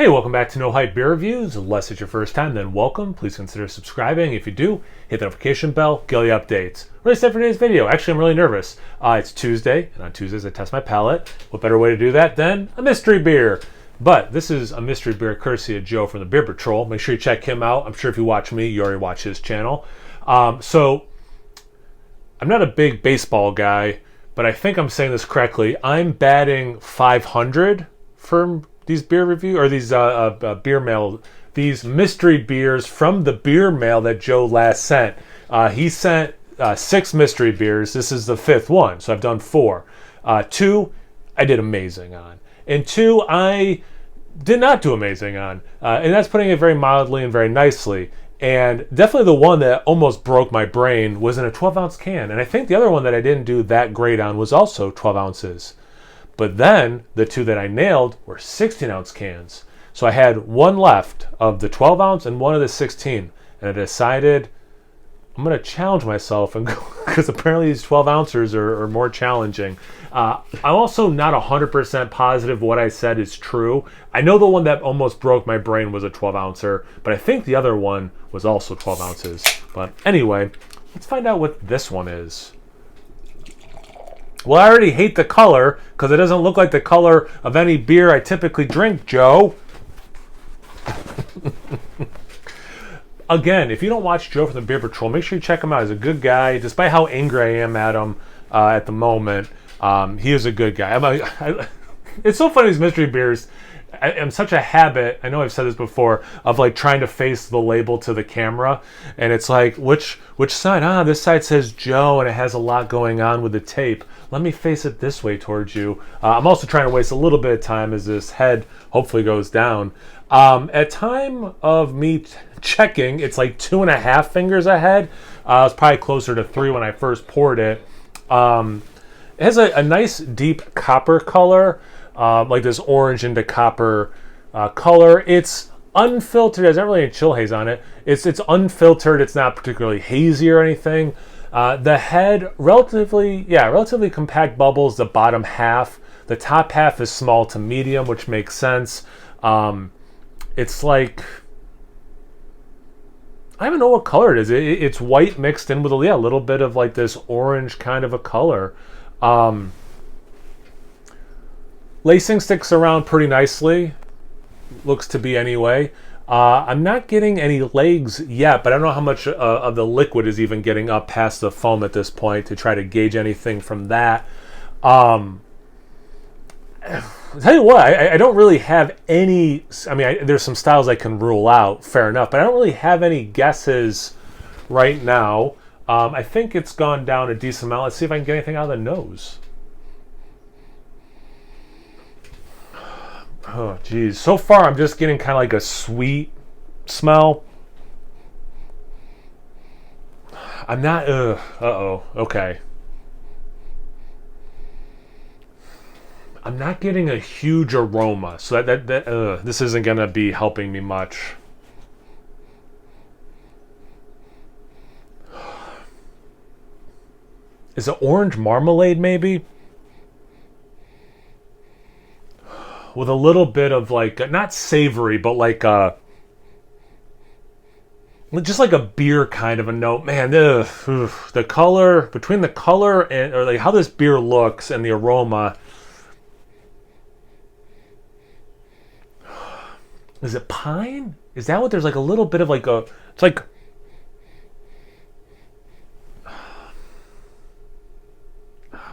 Hey, welcome back to No Hype Beer Reviews. Unless it's your first time, then welcome. Please consider subscribing. If you do, hit the notification bell, get all the updates. What is that for today's video? Actually, I'm really nervous. It's Tuesday, and on Tuesdays I test my palate. What better way to do that than a mystery beer? But this is a mystery beer courtesy of Joe from the PaTroll. Make sure you check him out. I'm sure if you watch me, you already watch his channel. So, I'm not a big baseball guy, but I think I'm saying this correctly. I'm batting 500 for these beer review or these beer mail, these mystery beers from the beer mail that Joe last sent. He sent 6 mystery beers. This is the 5th one, so I've done 4. 2 I did amazing on, and 2 I did not do amazing on, and that's putting it very mildly and very nicely. And definitely the one that almost broke my brain was in a 12-ounce can, and I think the other one that I didn't do that great on was also 12 ounces. But then the 2 that I nailed were 16-ounce cans. So I had one left of the 12-ounce and one of the 16. And I decided I'm going to challenge myself and go, because apparently these 12-ouncers are more challenging. I'm also not 100% positive what I said is true. I know the one that almost broke my brain was a 12-ouncer, but I think the other one was also 12 ounces. But anyway, let's find out what this one is. Well, I already hate the color because it doesn't look like the color of any beer I typically drink, Joe. Again, if you don't watch Joe from the PaTroll, make sure you check him out. He's a good guy. Despite how angry I am at him at the moment, he is a good guy. It's so funny, these mystery beers. I'm such a habit, I know I've said this before, of like trying to face the label to the camera, and it's like, which side? This side says Joe and it has a lot going on with the tape. Let me face it this way towards you. I'm also trying to waste a little bit of time as this head hopefully goes down. At time of me checking, it's like 2.5 fingers ahead. It was probably closer to 3 when I first poured it. It has a nice deep copper color. Like this orange into copper color. It's unfiltered. There's not really any chill haze on it. It's unfiltered. It's not particularly hazy or anything. The head, relatively compact bubbles. The bottom half. The top half is small to medium, which makes sense. It's like, I don't even know what color it is. It's white mixed in with a little bit of like this orange kind of a color. Lacing sticks around pretty nicely, looks to be anyway. I'm not getting any legs yet, but I don't know how much of the liquid is even getting up past the foam at this point to try to gauge anything from that. I'll tell you what, I don't really have any, there's some styles I can rule out, fair enough, but I don't really have any guesses right now. I think it's gone down a decent amount. Let's see if I can get anything out of the nose. Oh, geez. So far, I'm just getting kind of like a sweet smell. I'm not, okay. I'm not getting a huge aroma, so this isn't going to be helping me much. Is it orange marmalade, maybe? With a little bit of like, not savory, but like just like a beer kind of a note. Man, the color, between the color and, or like how this beer looks and the aroma. Is it pine? Is that what there's like a little bit of like it's like,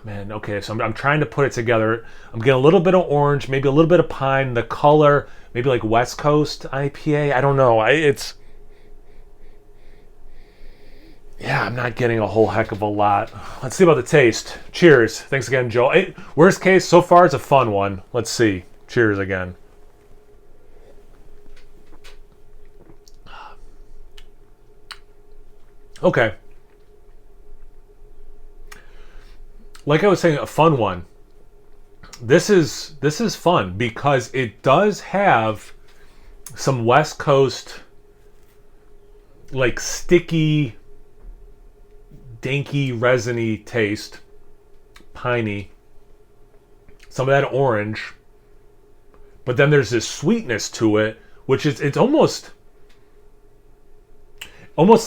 man, okay, so I'm trying to put it together. I'm getting a little bit of orange, maybe a little bit of pine. The color, maybe like West Coast IPA. I don't know. I'm not getting a whole heck of a lot. Let's see about the taste. Cheers. Thanks again, Joe. Worst case, so far it's a fun one. Let's see. Cheers again. Okay. Like I was saying, a fun one. This is fun because it does have some West Coast, like sticky, danky, resiny taste, piney. Some of that orange, but then there's this sweetness to it, which is, it's almost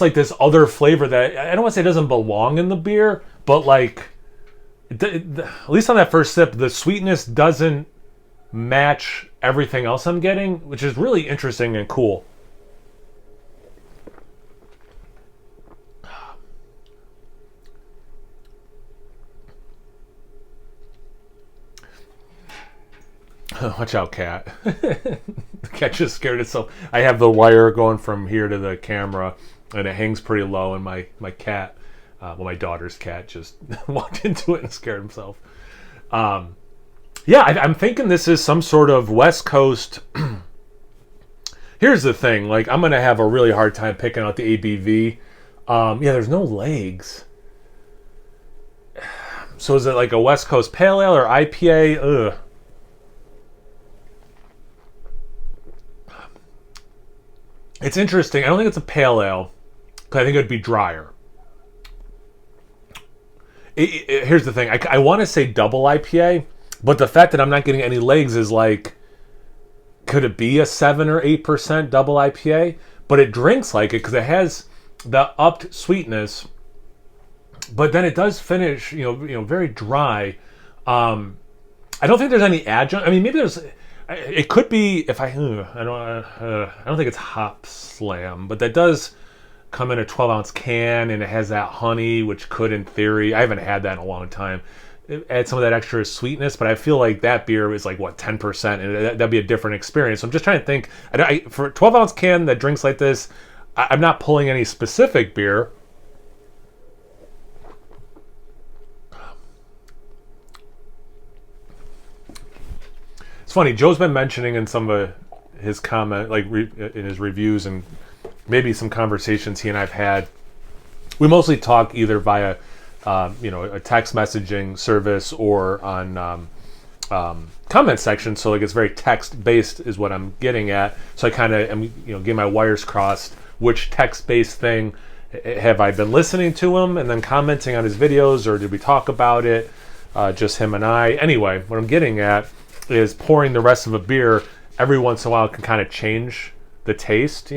like this other flavor that I don't want to say doesn't belong in the beer, but like, at least on that first sip, the sweetness doesn't match everything else I'm getting, which is really interesting and cool. Watch out, cat. The cat just scared itself. I have the wire going from here to the camera, and it hangs pretty low, and my cat, my daughter's cat, just walked into it and scared himself. Yeah, I'm thinking this is some sort of West Coast. Here's the thing, like, I'm going to have a really hard time picking out the ABV. Yeah, there's no legs. So is it like a West Coast Pale Ale or IPA? Ugh. It's interesting. I don't think it's a pale ale, because I think it would be drier. Here's the thing. I want to say double IPA, but the fact that I'm not getting any legs is like, could it be a 7 or 8% double IPA? But it drinks like it because it has the upped sweetness, but then it does finish, very dry. I don't think there's any adjunct. I mean, maybe there's. It could be if I don't think it's Hop Slam, but that does come in a 12-ounce can, and it has that honey, which could, in theory, I haven't had that in a long time, add some of that extra sweetness. But I feel like that beer is like 10%, and that'd be a different experience. So I'm just trying to think. For a 12-ounce can that drinks like this, I'm not pulling any specific beer. It's funny, Joe's been mentioning in some of his comment, like in his reviews and maybe some conversations he and I've had, we mostly talk either via, a text messaging service or on comment section. So like it's very text based is what I'm getting at. So I kind of am, getting my wires crossed. Which text based thing have I been listening to him and then commenting on his videos, or did we talk about it? Just him and I. Anyway, what I'm getting at is pouring the rest of a beer every once in a while can kind of change the taste,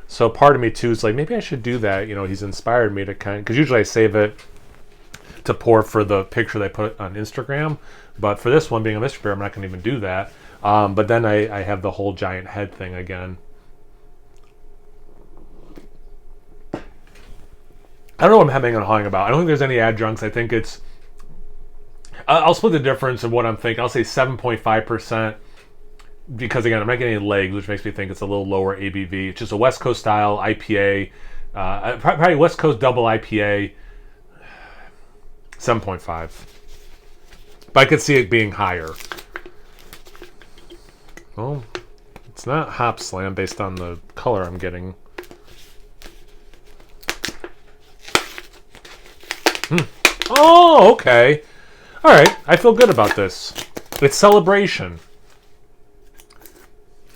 So part of me too is like, maybe I should do that. He's inspired me to because usually I save it to pour for the picture they put on Instagram. But for this one being a mystery beer, I'm not going to even do that. But then I have the whole giant head thing again. I don't know what I'm hemming and hawing about. I don't think there's any adjuncts. I think it's... I'll split the difference of what I'm thinking. I'll say 7.5%, because again, I'm not getting any legs, which makes me think it's a little lower ABV. It's just a West Coast style IPA, probably West Coast double IPA, 7.5. But I could see it being higher. Well, it's not Hop Slam based on the color I'm getting. Oh, okay. All right, I feel good about this. It's Celebration.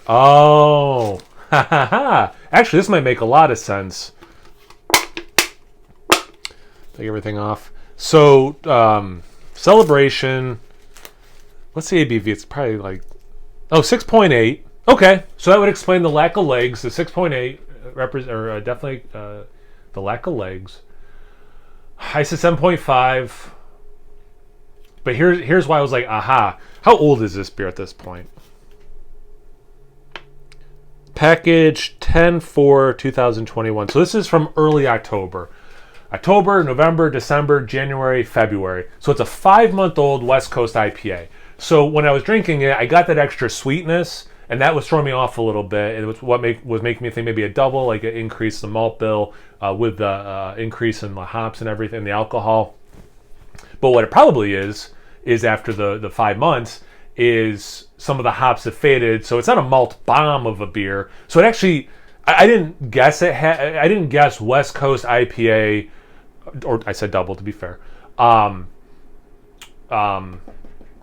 Oh, ha ha ha. Actually, this might make a lot of sense. Take everything off. So, Celebration, what's the ABV? It's probably like, 6.8. Okay, so that would explain the lack of legs. The 6.8 definitely the lack of legs. I said 7.5. But here's why I was like, aha. How old is this beer at this point? Package 10/4/2021. So this is from early October. October, November, December, January, February. So it's a 5-month-old West Coast IPA. So when I was drinking it, I got that extra sweetness, and that was throwing me off a little bit. And it was what was making me think maybe a double, like an increase in the malt bill with the increase in the hops and everything, the alcohol. But what it probably is after the 5 months is some of the hops have faded, so it's not a malt bomb of a beer. So it actually, I didn't guess I didn't guess West Coast IPA, or I said double to be fair,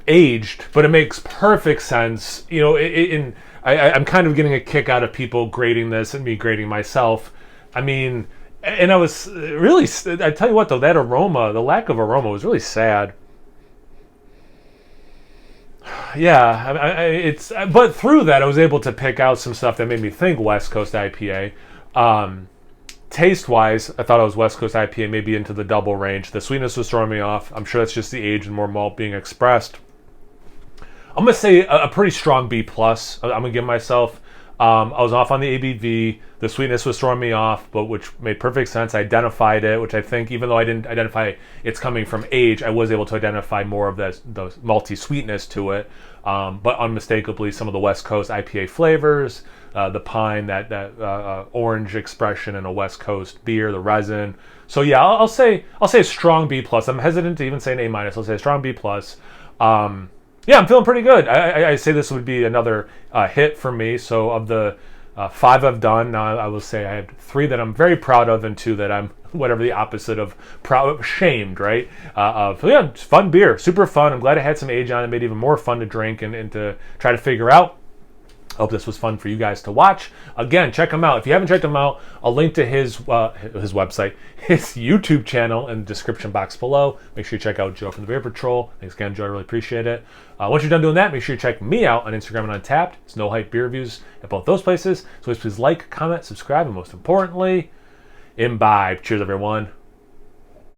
aged, but it makes perfect sense. I'm kind of getting a kick out of people grading this and me grading myself. I mean, and I was really, I tell you what though, that aroma, the lack of aroma was really sad. Yeah, but through that I was able to pick out some stuff that made me think West Coast IPA. Taste wise, I thought it was West Coast IPA, maybe into the double range. The sweetness was throwing me off. I'm sure that's just the age and more malt being expressed. I'm gonna say a pretty strong B plus. I'm gonna give myself. I was off on the ABV. The sweetness was throwing me off, but which made perfect sense. I identified it, which I think, even though I didn't identify it's coming from age, I was able to identify more of the malty sweetness to it. But unmistakably, some of the West Coast IPA flavors, the pine, that orange expression in a West Coast beer, the resin. So yeah, I'll say a strong B plus. I'm hesitant to even say an A minus. I'll say a strong B plus. Yeah, I'm feeling pretty good. I say this would be another hit for me. So of the 5 I've done, now I will say I have 3 that I'm very proud of and 2 that I'm whatever the opposite of proud, shamed, right? So yeah, it's fun beer, super fun. I'm glad it had some age on it, made it even more fun to drink and to try to figure out. Hope this was fun for you guys to watch. Again, check him out. If you haven't checked him out, I'll link to his website, his YouTube channel in the description box below. Make sure you check out Joe from the Beer Patrol. Thanks again, Joe. I really appreciate it. Once you're done doing that, make sure you check me out on Instagram and Untappd. It's No Hype Beer Reviews at both those places. So please like, comment, subscribe, and most importantly, imbibe. Cheers, everyone.